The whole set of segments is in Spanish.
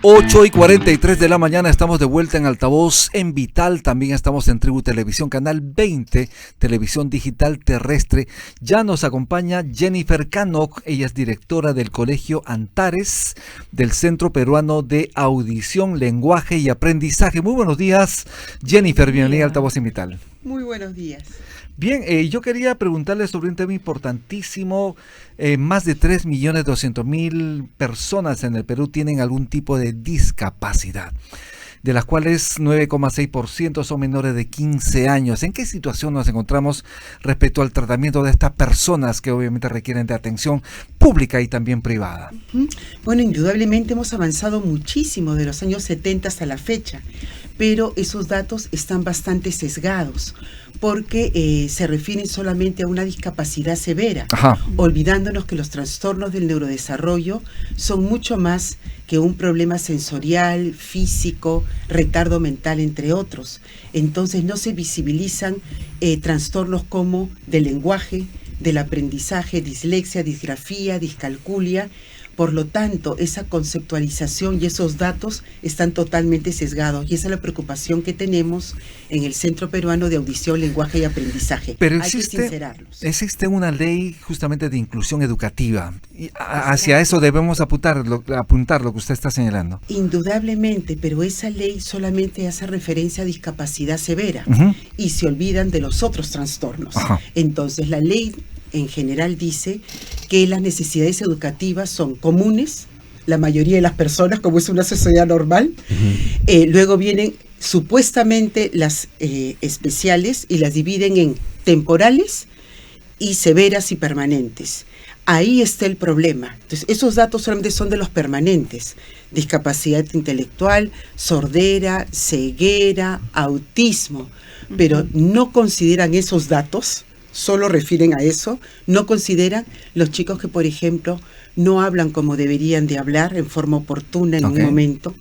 8:43 de la mañana, estamos de vuelta en Altavoz en Vital, también estamos en Tribu Televisión, Canal 20, Televisión Digital Terrestre. Ya nos acompaña Jennifer Cano, ella es directora del Colegio Antares, del Centro Peruano de Audición, Lenguaje y Aprendizaje. Muy buenos días, Jennifer, bienvenida a Altavoz en Vital. Muy buenos días. Bien, yo quería preguntarle sobre un tema importantísimo. Más de 3.200.000 personas en el Perú tienen algún tipo de discapacidad, de las cuales 9,6% son menores de 15 años. ¿En qué situación nos encontramos respecto al tratamiento de estas personas que obviamente requieren de atención pública y también privada? Bueno, indudablemente hemos avanzado muchísimo de los años 70 hasta la fecha, pero esos datos están bastante sesgados porque se refieren solamente a una discapacidad severa, olvidándonos que los trastornos del neurodesarrollo son mucho más que un problema sensorial, físico, retardo mental, entre otros. Entonces no se visibilizan trastornos como del lenguaje, del aprendizaje, dislexia, disgrafía, discalculia. Por lo tanto, esa conceptualización y esos datos están totalmente sesgados, y esa es la preocupación que tenemos en el Centro Peruano de Audición, Lenguaje y Aprendizaje. Pero existe una ley justamente de inclusión educativa, y hacia eso debemos apuntar lo que usted está señalando. Indudablemente, pero esa ley solamente hace referencia a discapacidad severa y se olvidan de los otros trastornos. Entonces, la ley en general dice que las necesidades educativas son comunes, la mayoría de las personas, como es una sociedad normal. Luego vienen supuestamente las especiales y las dividen en temporales y severas y permanentes. Ahí está el problema. Entonces, esos datos solamente son de los permanentes: discapacidad intelectual, sordera, ceguera, autismo, pero no consideran esos datos. Solo refieren a eso, no consideran los chicos que, por ejemplo, no hablan como deberían de hablar en forma oportuna en un momento,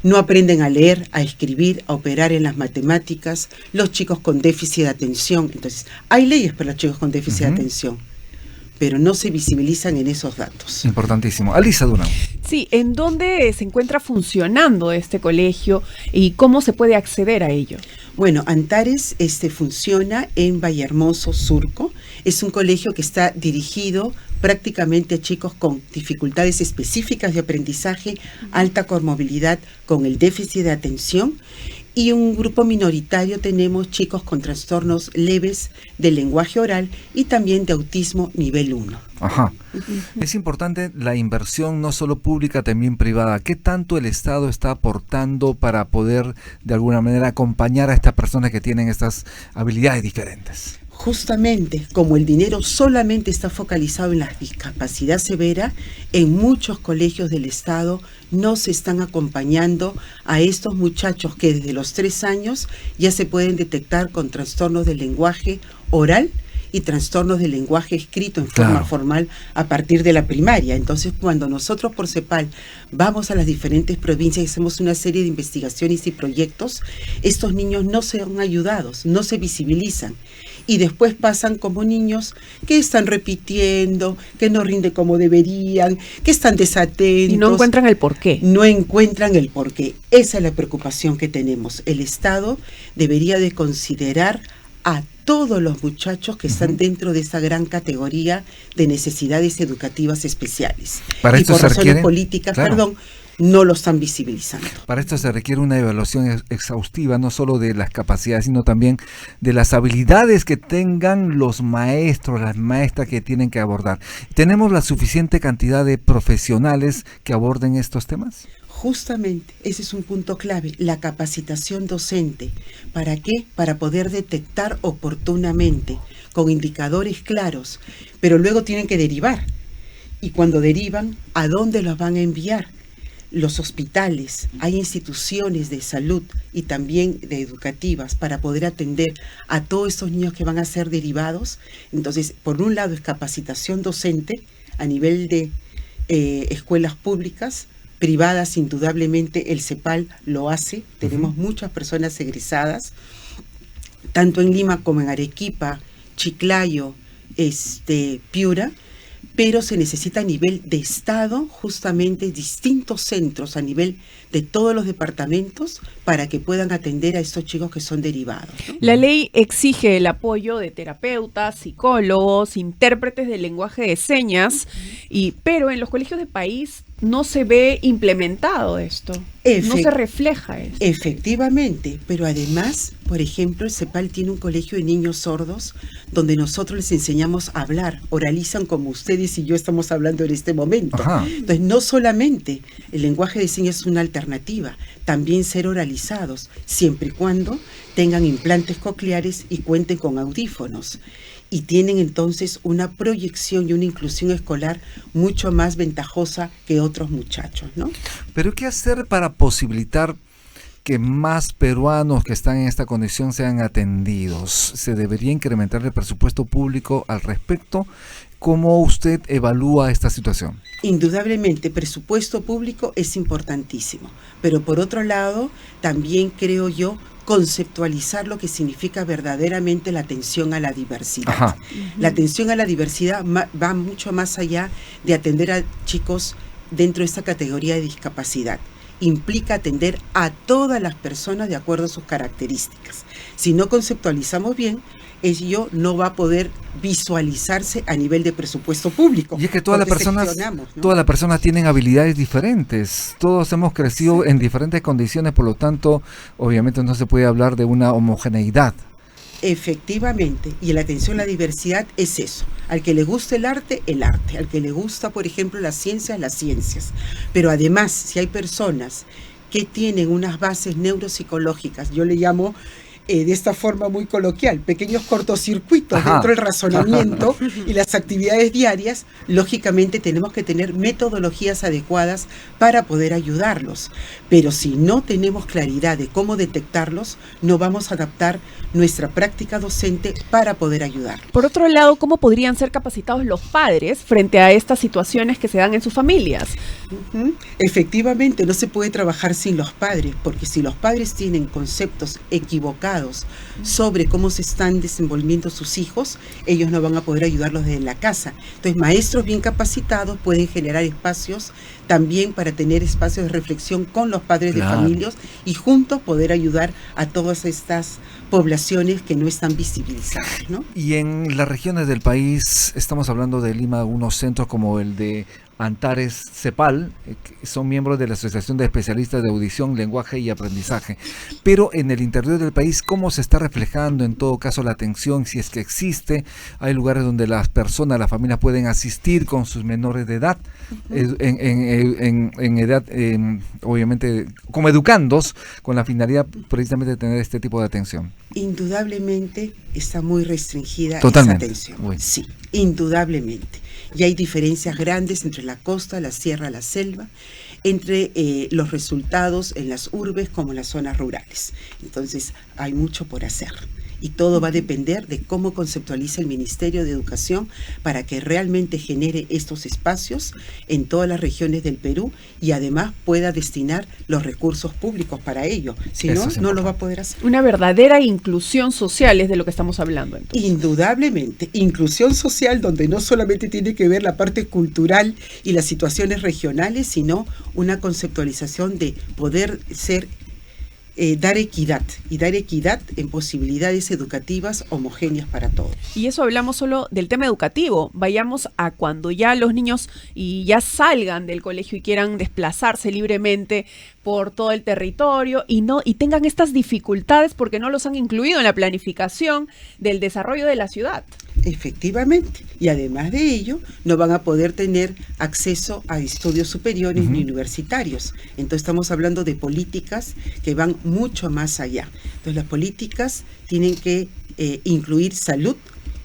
no aprenden a leer, a escribir, a operar en las matemáticas, los chicos con déficit de atención. Entonces, hay leyes para los chicos con déficit de atención, pero no se visibilizan en esos datos. Importantísimo. Alisa Durán. Sí, ¿en dónde se encuentra funcionando este colegio y cómo se puede acceder a ello? Bueno, Antares funciona en Vallehermoso, Surco. Es un colegio que está dirigido prácticamente a chicos con dificultades específicas de aprendizaje, alta comorbilidad con el déficit de atención, y un grupo minoritario tenemos chicos con trastornos leves del lenguaje oral y también de autismo nivel 1. Es importante la inversión no solo pública, también privada. ¿Qué tanto el Estado está aportando para poder de alguna manera acompañar a estas personas que tienen estas habilidades diferentes? Justamente, como el dinero solamente está focalizado en la discapacidad severa, en muchos colegios del Estado no se están acompañando a estos muchachos que desde los 3 años ya se pueden detectar con trastornos del lenguaje oral y trastornos del lenguaje escrito en forma formal a partir de la primaria. Entonces, cuando nosotros por CEPAL vamos a las diferentes provincias y hacemos una serie de investigaciones y proyectos, estos niños no son ayudados, no se visibilizan. Y después pasan como niños que están repitiendo, que no rinden como deberían, que están desatentos. Y no encuentran el porqué. No encuentran el porqué. Esa es la preocupación que tenemos. El Estado debería de considerar a todos los muchachos que están dentro de esa gran categoría de necesidades educativas especiales. Para esto por se razones requiere, políticas, no lo están visibilizando. Para esto se requiere una evaluación exhaustiva, no solo de las capacidades, sino también de las habilidades que tengan los maestros, las maestras que tienen que abordar. ¿Tenemos la suficiente cantidad de profesionales que aborden estos temas? Justamente, ese es un punto clave, la capacitación docente. ¿Para qué? Para poder detectar oportunamente, con indicadores claros, pero luego tienen que derivar. Y cuando derivan, ¿a dónde los van a enviar? Los hospitales, hay instituciones de salud y también de educativas para poder atender a todos estos niños que van a ser derivados. Entonces, por un lado es capacitación docente a nivel de escuelas públicas, privadas, indudablemente el CEPAL lo hace. Tenemos muchas personas egresadas, tanto en Lima como en Arequipa, Chiclayo, Piura, pero se necesita a nivel de Estado, justamente distintos centros a nivel de todos los departamentos para que puedan atender a estos chicos que son derivados, ¿no? La ley exige el apoyo de terapeutas, psicólogos, intérpretes de lenguaje de señas, pero en los colegios del país no se ve implementado esto, no se refleja esto. Efectivamente, pero además, por ejemplo, el CEPAL tiene un colegio de niños sordos donde nosotros les enseñamos a hablar, oralizan como ustedes y yo estamos hablando en este momento. Ajá. Entonces, no solamente el lenguaje de señas es una alternativa, también ser oralizados, siempre y cuando tengan implantes cocleares y cuenten con audífonos. Y tienen entonces una proyección y una inclusión escolar mucho más ventajosa que otros muchachos, ¿no? Pero ¿qué hacer para posibilitar que más peruanos que están en esta condición sean atendidos? ¿Se debería incrementar el presupuesto público al respecto? ¿Cómo usted evalúa esta situación? Indudablemente, presupuesto público es importantísimo, pero por otro lado, también creo yo conceptualizar lo que significa verdaderamente la atención a la diversidad. Ajá. La atención a la diversidad va mucho más allá de atender a chicos dentro de esta categoría de discapacidad. Implica atender a todas las personas de acuerdo a sus características. Si no conceptualizamos bien, ello no va a poder visualizarse a nivel de presupuesto público. Y es que todas las personas tienen habilidades diferentes. Todos hemos crecido en diferentes condiciones, por lo tanto, obviamente no se puede hablar de una homogeneidad. Efectivamente, y la atención a la diversidad es eso. Al que le gusta el arte. Al que le gusta, por ejemplo, las ciencias. Pero además, si hay personas que tienen unas bases neuropsicológicas, yo le llamo de esta forma muy coloquial, pequeños cortocircuitos dentro del razonamiento y las actividades diarias, lógicamente tenemos que tener metodologías adecuadas para poder ayudarlos. Pero si no tenemos claridad de cómo detectarlos, no vamos a adaptar nuestra práctica docente para poder ayudar. Por otro lado, ¿cómo podrían ser capacitados los padres frente a estas situaciones que se dan en sus familias? Efectivamente, no se puede trabajar sin los padres, porque si los padres tienen conceptos equivocados sobre cómo se están desenvolviendo sus hijos, ellos no van a poder ayudarlos desde la casa. Entonces, maestros bien capacitados pueden generar espacios también para tener espacios de reflexión con los padres de familias y juntos poder ayudar a todas estas poblaciones que no están visibilizadas, ¿no? Y en las regiones del país, estamos hablando de Lima, unos centros como el de Antares CEPAL, que son miembros de la Asociación de Especialistas de Audición, Lenguaje y Aprendizaje. Pero en el interior del país, ¿cómo se está reflejando en todo caso la atención, si es que existe? Hay lugares donde las personas, las familias pueden asistir con sus menores de edad, en edad, obviamente, como educandos, con la finalidad precisamente de tener este tipo de atención. Indudablemente está muy restringida Totalmente. Esa atención. Sí, indudablemente. Y hay diferencias grandes entre la costa, la sierra, la selva, entre los resultados en las urbes como en las zonas rurales. Entonces, hay mucho por hacer. Y todo va a depender de cómo conceptualiza el Ministerio de Educación para que realmente genere estos espacios en todas las regiones del Perú y además pueda destinar los recursos públicos para ello. Si no, no lo va a poder hacer. Una verdadera inclusión social es de lo que estamos hablando. Entonces. Indudablemente, inclusión social donde no solamente tiene que ver la parte cultural y las situaciones regionales, sino una conceptualización de poder ser dar equidad en posibilidades educativas homogéneas para todos. Y eso hablamos solo del tema educativo. Vayamos a cuando ya los niños y ya salgan del colegio y quieran desplazarse libremente por todo el territorio y tengan estas dificultades porque no los han incluido en la planificación del desarrollo de la ciudad. Efectivamente, y además de ello, no van a poder tener acceso a estudios superiores ni universitarios. Entonces estamos hablando de políticas que van mucho más allá. Entonces las políticas tienen que incluir salud,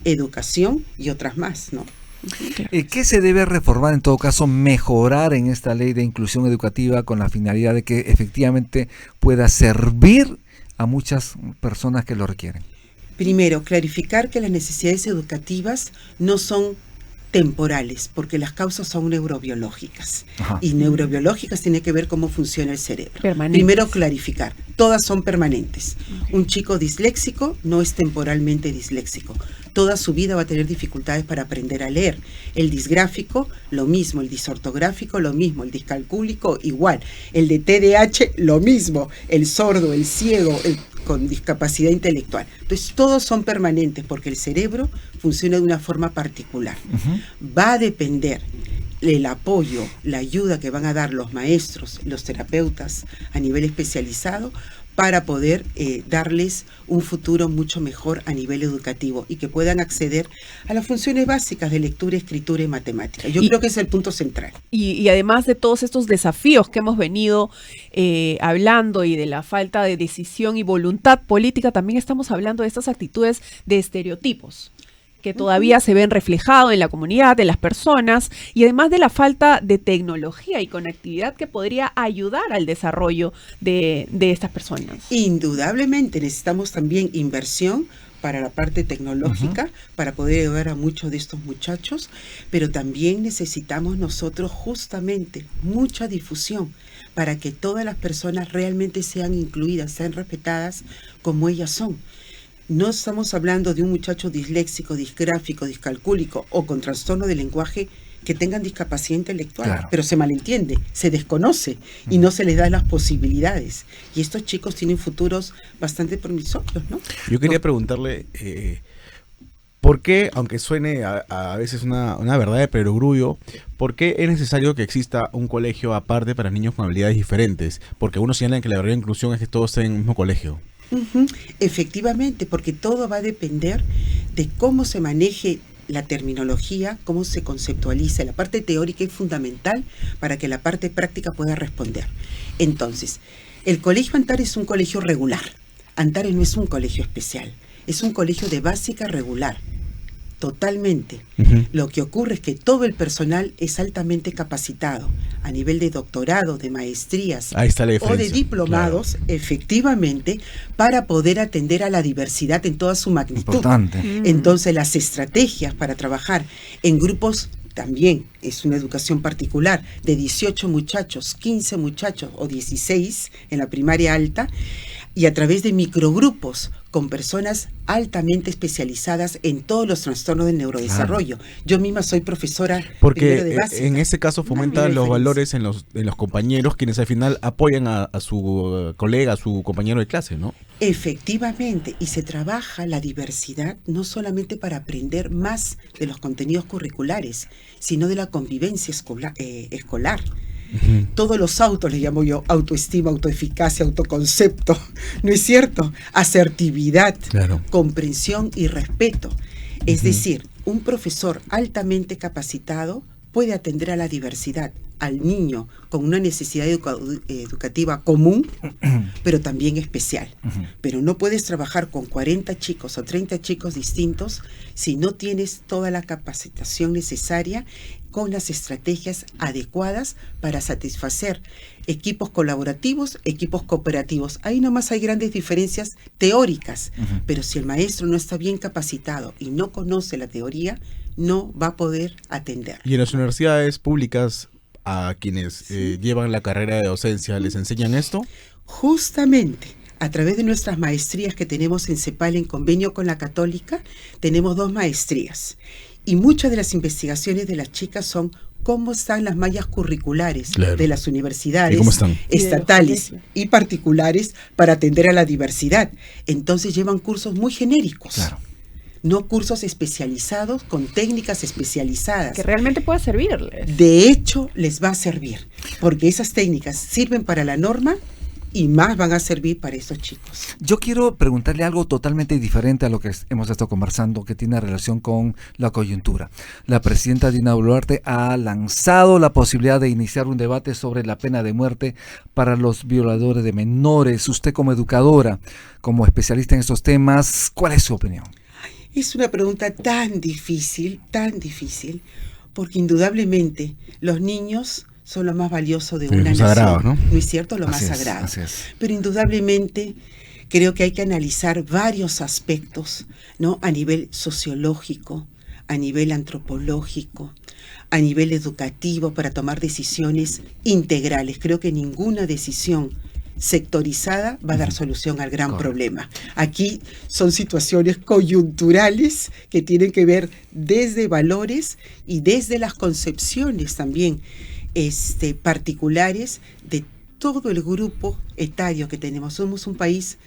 educación y otras más, ¿no? ¿Qué se debe reformar, en todo caso, mejorar en esta ley de inclusión educativa con la finalidad de que efectivamente pueda servir a muchas personas que lo requieren? Primero, clarificar que las necesidades educativas no son temporales, porque las causas son neurobiológicas. Ajá. Y neurobiológicas tiene que ver cómo funciona el cerebro. Primero, clarificar, todas son permanentes. Okay. Un chico disléxico no es temporalmente disléxico. toda su vida va a tener dificultades para aprender a leer. El disgráfico, lo mismo, el disortográfico, lo mismo, el discalcúlico, igual, el de TDAH, lo mismo, el sordo, el ciego, el con discapacidad intelectual. Entonces, todos son permanentes porque el cerebro funciona de una forma particular. Va a depender el apoyo, la ayuda que van a dar los maestros, los terapeutas a nivel especializado para poder darles un futuro mucho mejor a nivel educativo y que puedan acceder a las funciones básicas de lectura, escritura y matemática. Yo creo que es el punto central. Y además de todos estos desafíos que hemos venido hablando y de la falta de decisión y voluntad política, también estamos hablando de estas actitudes de estereotipos que todavía se ven reflejados en la comunidad, en las personas, y además de la falta de tecnología y conectividad que podría ayudar al desarrollo de estas personas. Indudablemente necesitamos también inversión para la parte tecnológica, para poder ayudar a muchos de estos muchachos, pero también necesitamos nosotros justamente mucha difusión para que todas las personas realmente sean incluidas, sean respetadas como ellas son. No estamos hablando de un muchacho disléxico, disgráfico, discalcúlico o con trastorno de lenguaje que tengan discapacidad intelectual, claro, pero se malentiende, se desconoce y no se les da las posibilidades. Y estos chicos tienen futuros bastante promisorios, ¿no? Yo quería preguntarle, ¿por qué, aunque suene a veces una verdad de perogrullo, por qué es necesario que exista un colegio aparte para niños con habilidades diferentes? Porque uno señala que la verdadera inclusión es que todos estén en el mismo colegio. Efectivamente, porque todo va a depender de cómo se maneje la terminología, cómo se conceptualiza. La parte teórica es fundamental para que la parte práctica pueda responder. Entonces, el Colegio Antares es un colegio regular. Antares no es un colegio especial, es un colegio de básica regular. Totalmente. Lo que ocurre es que todo el personal es altamente capacitado a nivel de doctorado, de maestrías o de diplomados, claro, efectivamente, para poder atender a la diversidad en toda su magnitud. Importante. Entonces, las estrategias para trabajar en grupos también es una educación particular de 18 muchachos, 15 muchachos o 16 en la primaria alta, y a través de microgrupos con personas altamente especializadas en todos los trastornos del neurodesarrollo. Claro. Yo misma soy profesora porque de básica. En ese caso fomenta los valores en los compañeros, quienes al final apoyan a su colega, a su compañero de clase, ¿no? Efectivamente, y se trabaja la diversidad no solamente para aprender más de los contenidos curriculares, sino de la convivencia escolar. Todos los autos, le llamo yo, autoestima, autoeficacia, autoconcepto, ¿no es cierto? Asertividad, claro, comprensión y respeto. Es decir, un profesor altamente capacitado puede atender a la diversidad, al niño con una necesidad educativa común, pero también especial. Pero no puedes trabajar con 40 chicos o 30 chicos distintos si no tienes toda la capacitación necesaria con las estrategias adecuadas para satisfacer equipos colaborativos, equipos cooperativos. Ahí nomás hay grandes diferencias teóricas, pero si el maestro no está bien capacitado y no conoce la teoría, no va a poder atender. ¿Y en las universidades públicas a quienes llevan la carrera de docencia les enseñan esto? Justamente, a través de nuestras maestrías que tenemos en CEPAL en convenio con la Católica, tenemos 2 maestrías. Y muchas de las investigaciones de las chicas son cómo están las mallas curriculares, claro, de las universidades estatales y particulares para atender a la diversidad. Entonces llevan cursos muy genéricos. Claro. No cursos especializados con técnicas especializadas. Que realmente pueda servirles. De hecho, les va a servir, porque esas técnicas sirven para la norma y más van a servir para estos chicos. Yo quiero preguntarle algo totalmente diferente a lo que hemos estado conversando, que tiene relación con la coyuntura. La presidenta Dina Boluarte ha lanzado la posibilidad de iniciar un debate sobre la pena de muerte para los violadores de menores. Usted como educadora, como especialista en estos temas, ¿cuál es su opinión? Es una pregunta tan difícil, porque indudablemente los niños son lo más valioso de una nación, sagrado, ¿no? ¿No es cierto? Lo más sagrado. Así es. Pero indudablemente creo que hay que analizar varios aspectos, ¿no? A nivel sociológico, a nivel antropológico, a nivel educativo, para tomar decisiones integrales. Creo que ninguna decisión sectorizada va a dar solución al gran problema. Aquí son situaciones coyunturales que tienen que ver desde valores y desde las concepciones también particulares de todo el grupo etario que tenemos. Somos un país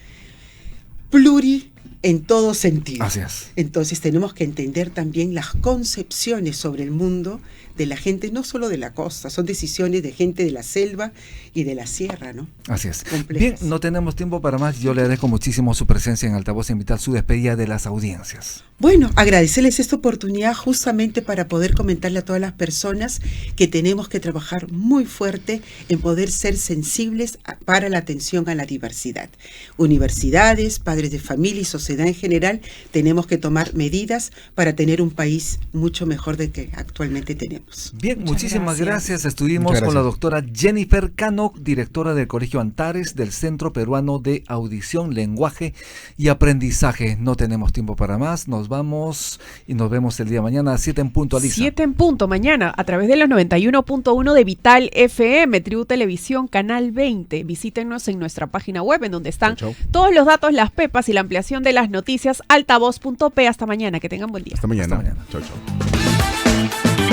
pluri en todo sentido. Así es. Entonces tenemos que entender también las concepciones sobre el mundo de la gente, no solo de la costa, son decisiones de gente de la selva y de la sierra, ¿no? Así es. Complejas. Bien, no tenemos tiempo para más. Yo le agradezco muchísimo su presencia en Altavoz e invitar su despedida de las audiencias. Bueno, agradecerles esta oportunidad justamente para poder comentarle a todas las personas que tenemos que trabajar muy fuerte en poder ser sensibles para la atención a la diversidad. Universidades, padres de familia y sociedad en general, tenemos que tomar medidas para tener un país mucho mejor del que actualmente tenemos. Bien, muchísimas gracias. Estuvimos Muchas gracias. con la doctora Jennifer Cano, directora del Colegio Antares del Centro Peruano de Audición, Lenguaje y Aprendizaje. No tenemos tiempo para más. Nos vamos y nos vemos el día de mañana a 7 en punto, Alisa. 7 en punto mañana a través de los 91.1 de Vital FM, Tribu Televisión, Canal 20. Visítenos en nuestra página web en donde están Chau, chau. todos los datos, las pepas y la ampliación de las noticias. Altavoz.p. Hasta mañana. Que tengan buen día. Hasta mañana. Hasta mañana. Chau, chau.